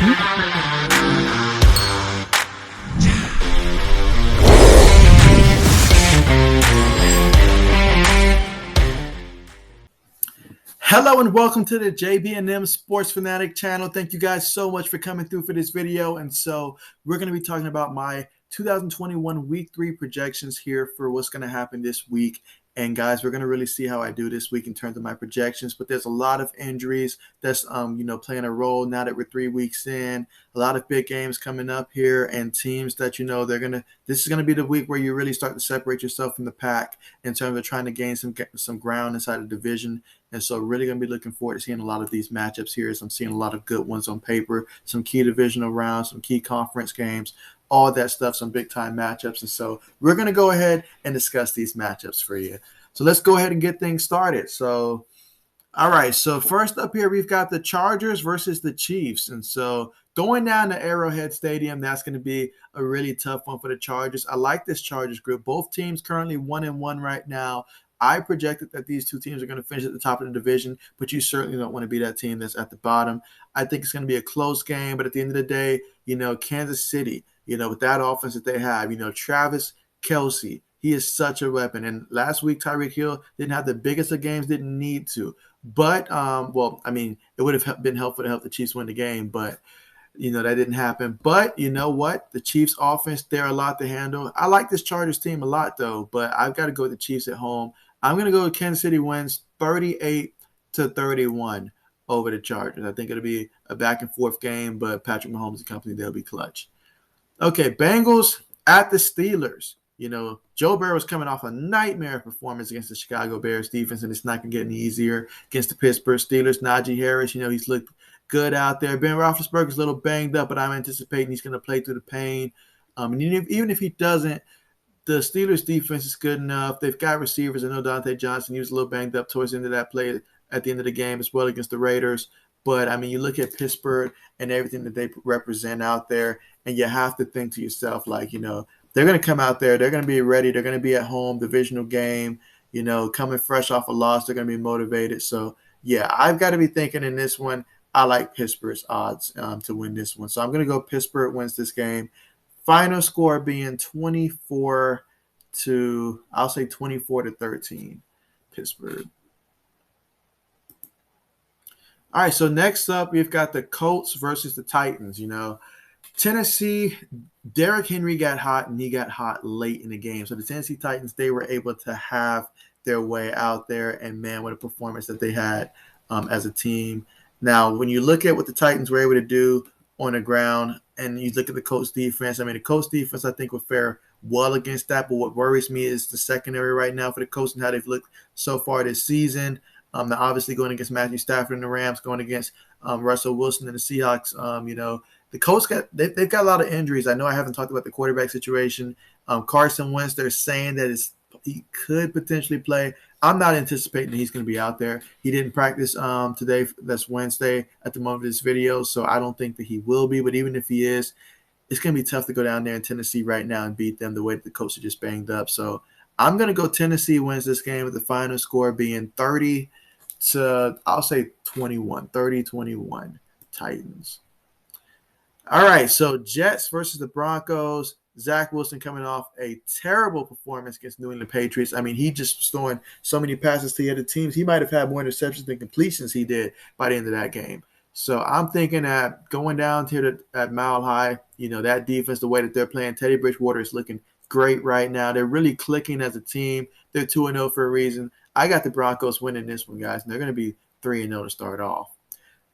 Hello and welcome to the JB&M Sports Fanatic channel. Thank you guys so much for coming through for this video. And so we're going to be talking about my 2021 Week 3 projections here for what's going to happen this week. And guys, we're going to really see how I do this week in terms of my projections. But there's a lot of injuries that's playing a role now that we're 3 weeks in. A lot of big games coming up here, and teams that this is gonna be the week where you really start to separate yourself from the pack in terms of trying to gain some ground inside the division. And so really going to be looking forward to seeing a lot of these matchups here, as I'm seeing a lot of good ones on paper, some key divisional rounds, some key conference games, all that stuff, some big-time matchups. And so we're going to go ahead and discuss these matchups for you. So let's go ahead and get things started. So, all right, so first up here, we've got the Chargers versus the Chiefs. And so going down to Arrowhead Stadium, that's going to be a really tough one for the Chargers. I like this Chargers group. Both teams currently 1-1 right now. I projected that these two teams are going to finish at the top of the division, but you certainly don't want to be that team that's at the bottom. I think it's going to be a close game, but at the end of the day, Kansas City, with that offense that they have, Travis Kelce, he is such a weapon. And last week, Tyreek Hill didn't have the biggest of games, didn't need to. But, it would have been helpful to help the Chiefs win the game, but that didn't happen. But you know what? The Chiefs offense, they're a lot to handle. I like this Chargers team a lot, though, but I've got to go with the Chiefs at home. I'm going to go with Kansas City wins 38-31 over the Chargers. I think it'll be a back-and-forth game, but Patrick Mahomes and company, they'll be clutch. Okay, Bengals at the Steelers. Joe Burrow was coming off a nightmare performance against the Chicago Bears defense, and it's not going to get any easier against the Pittsburgh Steelers. Najee Harris, he's looked good out there. Ben Roethlisberger's a little banged up, but I'm anticipating he's going to play through the pain. And even if he doesn't, the Steelers' defense is good enough. They've got receivers. I know Dante Johnson, he was a little banged up towards the end of that play at the end of the game as well against the Raiders. But, you look at Pittsburgh and everything that they represent out there, and you have to think to yourself, they're going to come out there. They're going to be ready. They're going to be at home, divisional game, coming fresh off a loss. They're going to be motivated. So, yeah, I've got to be thinking in this one, I like Pittsburgh's odds to win this one. So I'm going to go Pittsburgh wins this game. Final score being 24-13, Pittsburgh. All right, so next up, we've got the Colts versus the Titans. Tennessee, Derrick Henry got hot, and he got hot late in the game. So the Tennessee Titans, they were able to have their way out there, and, man, what a performance that they had as a team. Now, when you look at what the Titans were able to do on the ground, and you look at the Colts defense, the Colts defense, I think, will fare well against that. But what worries me is the secondary right now for the Colts and how they've looked so far this season. They're obviously going against Matthew Stafford and the Rams, going against Russell Wilson and the Seahawks. The Colts they've got a lot of injuries. I know I haven't talked about the quarterback situation. Carson Wentz, they're saying that he could potentially play. I'm not anticipating that he's going to be out there. He didn't practice today. That's Wednesday at the moment of this video, so I don't think that he will be. But even if he is, it's going to be tough to go down there in Tennessee right now and beat them the way that the Colts are just banged up. So I'm going to go Tennessee wins this game with the final score being 30-21 Titans. All right, so Jets versus the Broncos. Zach Wilson coming off a terrible performance against New England Patriots. He just was throwing so many passes to the other teams. He might have had more interceptions than completions he did by the end of that game. So I'm thinking that going down here at Mile High, that defense, the way that they're playing, Teddy Bridgewater is looking great right now. They're really clicking as a team. They're 2-0 for a reason. I got the Broncos winning this one, guys, and they're going to be 3-0 to start off.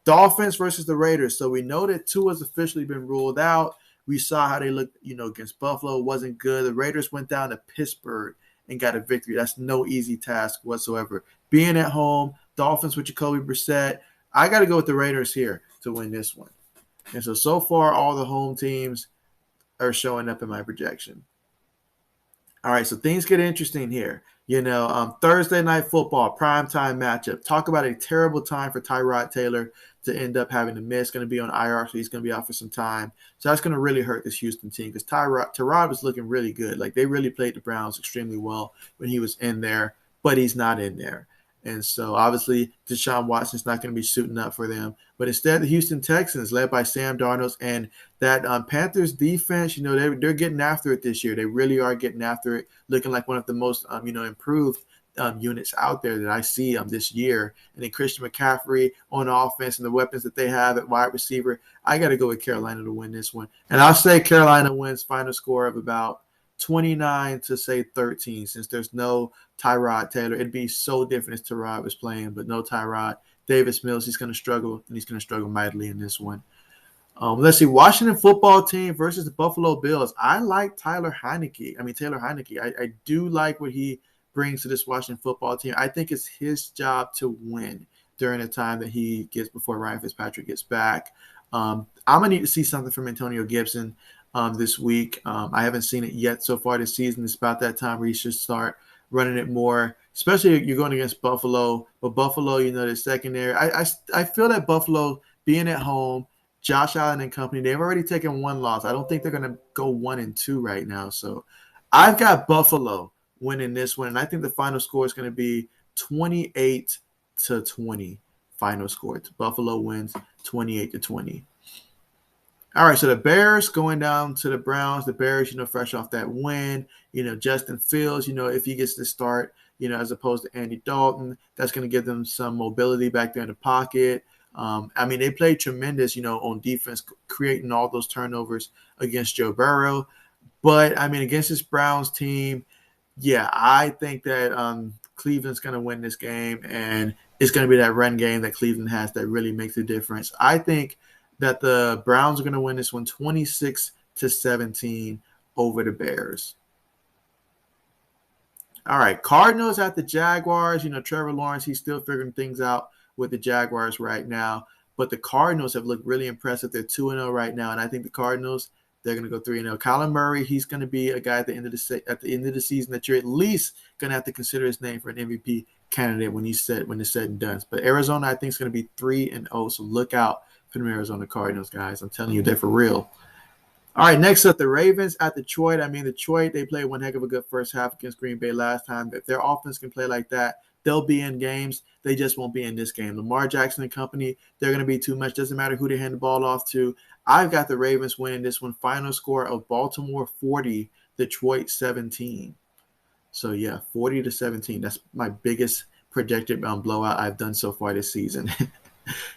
Dolphins versus the Raiders. So we know that Tua's officially been ruled out. We saw how they looked, against Buffalo. It wasn't good. The Raiders went down to Pittsburgh and got a victory. That's no easy task whatsoever. Being at home, Dolphins with Jacoby Brissett. I got to go with the Raiders here to win this one. And so far, all the home teams are showing up in my projection. All right, so things get interesting here. Thursday night football, primetime matchup. Talk about a terrible time for Tyrod Taylor to end up having to miss. Going to be on IR, so he's going to be out for some time. So that's going to really hurt this Houston team because Tyrod was looking really good. They really played the Browns extremely well when he was in there, but he's not in there. And so obviously Deshaun Watson's not going to be suiting up for them. But instead, the Houston Texans, led by Sam Darnold, and that Panthers defense, they're getting after it this year. They really are getting after it, looking like one of the most, improved units out there that I see this year. And then Christian McCaffrey on offense and the weapons that they have at wide receiver, I got to go with Carolina to win this one. And I'll say Carolina wins final score of about 29 to say 13, since there's no Tyrod Taylor. It'd be so different if Tyrod was playing, but no Tyrod. Davis Mills, he's going to struggle, and he's going to struggle mightily in this one. Let's see, Washington football team versus the Buffalo Bills. I like Taylor Heineke. I do like what he brings to this Washington football team. I think it's his job to win during the time that he gets before Ryan Fitzpatrick gets back. I'm going to need to see something from Antonio Gibson this week. I haven't seen it yet so far this season. It's about that time where you should start running it more, especially if you're going against Buffalo. But Buffalo, the secondary, I feel that Buffalo being at home, Josh Allen and company, they've already taken one loss. I don't think they're going to go 1-2 right now. So I've got Buffalo winning this one, and I think the final score is going to be 28-20. Final score. Buffalo wins 28-20. All right, so the Bears going down to the Browns. The Bears, fresh off that win, Justin Fields, if he gets to start, as opposed to Andy Dalton, that's going to give them some mobility back there in the pocket. They played tremendous, on defense, creating all those turnovers against Joe Burrow. But, against this Browns team, yeah, I think that Cleveland's going to win this game, and it's going to be that run game that Cleveland has that really makes a difference. I think that the Browns are going to win this one 26-17 over the Bears. All right, Cardinals at the Jaguars. Trevor Lawrence, he's still figuring things out with the Jaguars right now. But the Cardinals have looked really impressive. They're 2-0 right now, and I think the Cardinals, they're going to go 3-0. Kyler Murray, he's going to be a guy at the end of the season that you're at least going to have to consider his name for an MVP candidate when it's said and done. But Arizona, I think, is going to be 3-0. So look out for the Arizona Cardinals, guys. I'm telling you, they're for real. All right, next up, the Ravens at Detroit. Detroit, they played one heck of a good first half against Green Bay last time. If their offense can play like that, they'll be in games. They just won't be in this game. Lamar Jackson and company, they're going to be too much. Doesn't matter who they hand the ball off to. I've got the Ravens winning this one. Final score of Baltimore 40, Detroit 17. So, yeah, 40-17. That's my biggest projected blowout I've done so far this season.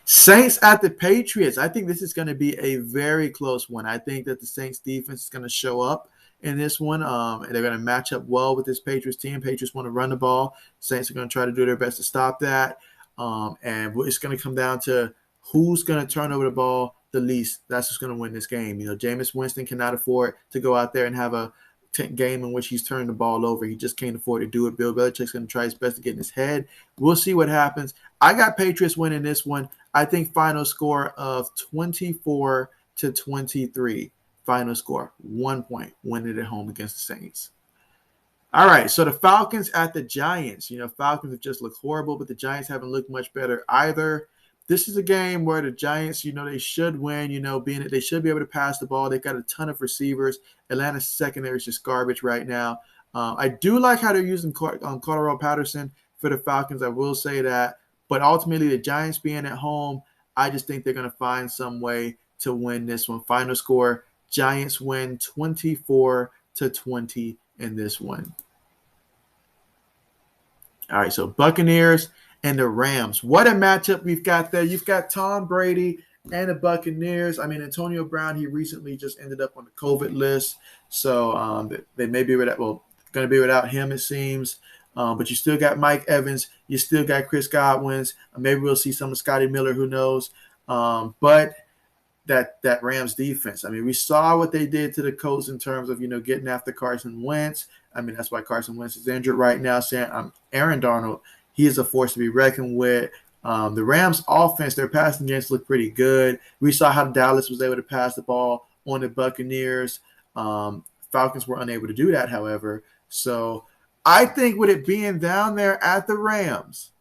Saints at the Patriots. I think this is going to be a very close one. I think that the Saints defense is going to show up in this one, and they're going to match up well with this Patriots team. Patriots want to run the ball. Saints are going to try to do their best to stop that, and it's going to come down to who's going to turn over the ball the least. That's who's going to win this game. Jameis Winston cannot afford to go out there and have a game in which he's turning the ball over. He just can't afford to do it. Bill Belichick's going to try his best to get in his head. We'll see what happens. I got Patriots winning this one. I think final score of 24-23. Final score, 1 point, winning at home against the Saints. All right, so the Falcons at the Giants. Falcons have just looked horrible, but the Giants haven't looked much better either. This is a game where the Giants, they should win, being that they should be able to pass the ball. They've got a ton of receivers. Atlanta's secondary is just garbage right now. I do like how they're using Cordero Patterson for the Falcons. I will say that. But ultimately, the Giants being at home, I just think they're going to find some way to win this one. Final score, Giants win 24-20 in this one. All right, so Buccaneers and the Rams. What a matchup we've got there. You've got Tom Brady and the Buccaneers. Antonio Brown, he recently just ended up on the COVID list. So they may be going to be without him, it seems. But you still got Mike Evans. You still got Chris Godwin. Maybe we'll see some of Scotty Miller, who knows. But that Rams defense, we saw what they did to the Colts in terms of, getting after Carson Wentz. That's why Carson Wentz is injured right now. Aaron Darnold, he is a force to be reckoned with. The Rams offense, their passing games look pretty good. We saw how Dallas was able to pass the ball on the Buccaneers. Falcons were unable to do that, however. So I think with it being down there at the Rams,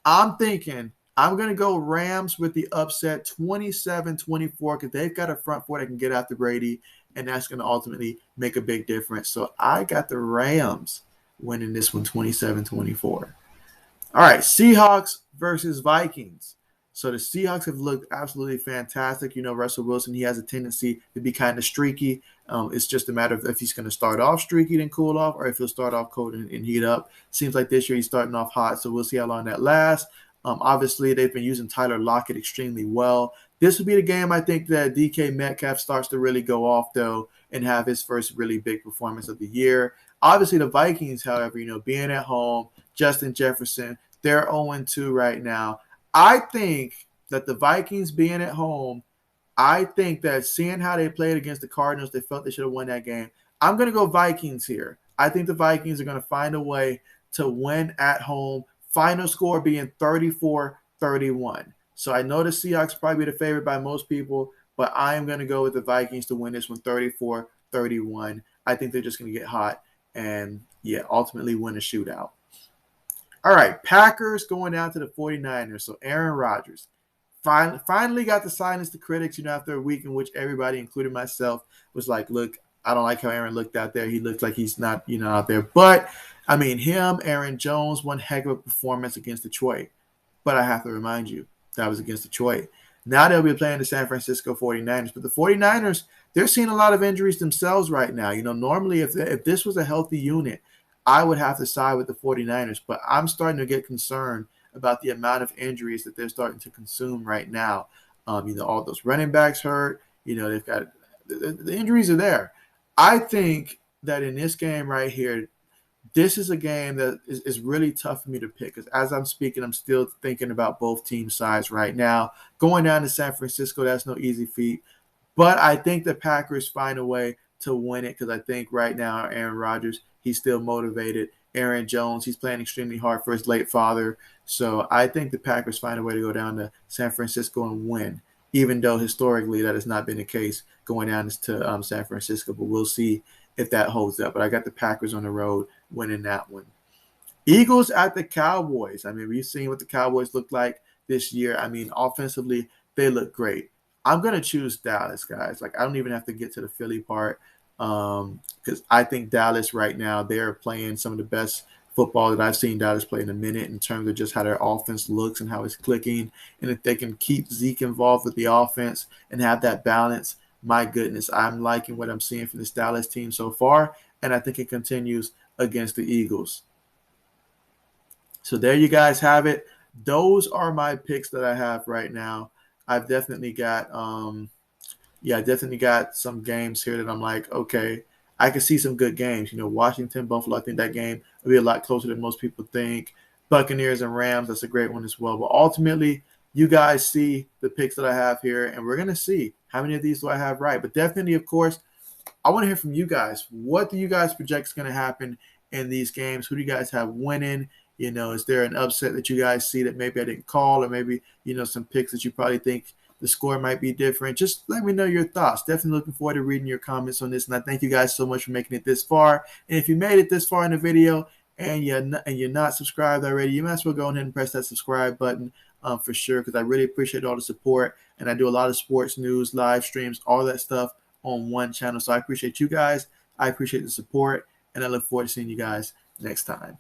I'm thinking I'm going to go Rams with the upset 27-24 because they've got a front four that can get after Brady, and that's going to ultimately make a big difference. So I got the Rams winning this one 27-24. All right, Seahawks versus Vikings. So the Seahawks have looked absolutely fantastic. You know, Russell Wilson, he has a tendency to be kind of streaky. It's just a matter of if he's going to start off streaky and cool off, or if he'll start off cold and heat up. Seems like this year he's starting off hot, so we'll see how long that lasts. Obviously, they've been using Tyler Lockett extremely well. This would be the game I think that DK Metcalf starts to really go off, though, and have his first really big performance of the year. Obviously, the Vikings, however, you know, being at home, Justin Jefferson, they're 0-2 right now. I think that the Vikings being at home, I think that seeing how they played against the Cardinals, they felt they should have won that game. I'm going to go Vikings here. I think the Vikings are going to find a way to win at home. Final score being 34-31. So I know the Seahawks probably be the favorite by most people, but I am going to go with the Vikings to win this one 34-31. I think they're just going to get hot and, yeah, ultimately win a shootout. All right, Packers going down to the 49ers. So Aaron Rodgers finally got to silence the critics, you know, after a week in which everybody, including myself, was like, look, I don't like how Aaron looked out there. He looks like he's not, you know, out there. But, I mean, Aaron Jones, one heck of a performance against Detroit. But I have to remind you, that was against Detroit. Now they'll be playing the San Francisco 49ers. But the 49ers, they're seeing a lot of injuries themselves right now. You know, normally if this was a healthy unit, I would have to side with the 49ers, but I'm starting to get concerned about the amount of injuries that they're starting to consume right now. You know, all those running backs hurt. You know, they've got the injuries are there. I think that in this game right here, this is a game that is really tough for me to pick because as I'm speaking, I'm still thinking about both team sides right now. Going down to San Francisco, that's no easy feat. But I think the Packers find a way to win it because I think right now Aaron Rodgers, he's still motivated. Aaron Jones, he's playing extremely hard for his late father. So I think the Packers find a way to go down to San Francisco and win, even though historically that has not been the case going down to San Francisco. But we'll see if that holds up. But I got the Packers on the road winning that one. Eagles at the Cowboys. I mean, we've seen what the Cowboys look like this year. I mean, offensively, they look great. I'm going to choose Dallas, guys. Like, I don't even have to get to the Philly part because I think Dallas right now, they're playing some of the best football that I've seen Dallas play in a minute in terms of just how their offense looks and how it's clicking. And if they can keep Zeke involved with the offense and have that balance, my goodness, I'm liking what I'm seeing from this Dallas team so far. And I think it continues against the Eagles. So there you guys have it. Those are my picks that I have right now. I've definitely got I definitely got some games here that I'm like, okay, I can see some good games. You know, Washington, Buffalo, I think that game will be a lot closer than most people think. Buccaneers and Rams, that's a great one as well. But ultimately, you guys see the picks that I have here, and we're going to see how many of these do I have right. But definitely, of course, I want to hear from you guys. What do you guys project is going to happen in these games? Who do you guys have winning? You know, is there an upset that you guys see that maybe I didn't call, or maybe, you know, some picks that you probably think the score might be different? Just let me know your thoughts. Definitely looking forward to reading your comments on this. And I thank you guys so much for making it this far. And if you made it this far in the video and you're not subscribed already, you might as well go ahead and press that subscribe button for sure, because I really appreciate all the support. And I do a lot of sports news, live streams, all that stuff on one channel. So I appreciate you guys. I appreciate the support. And I look forward to seeing you guys next time.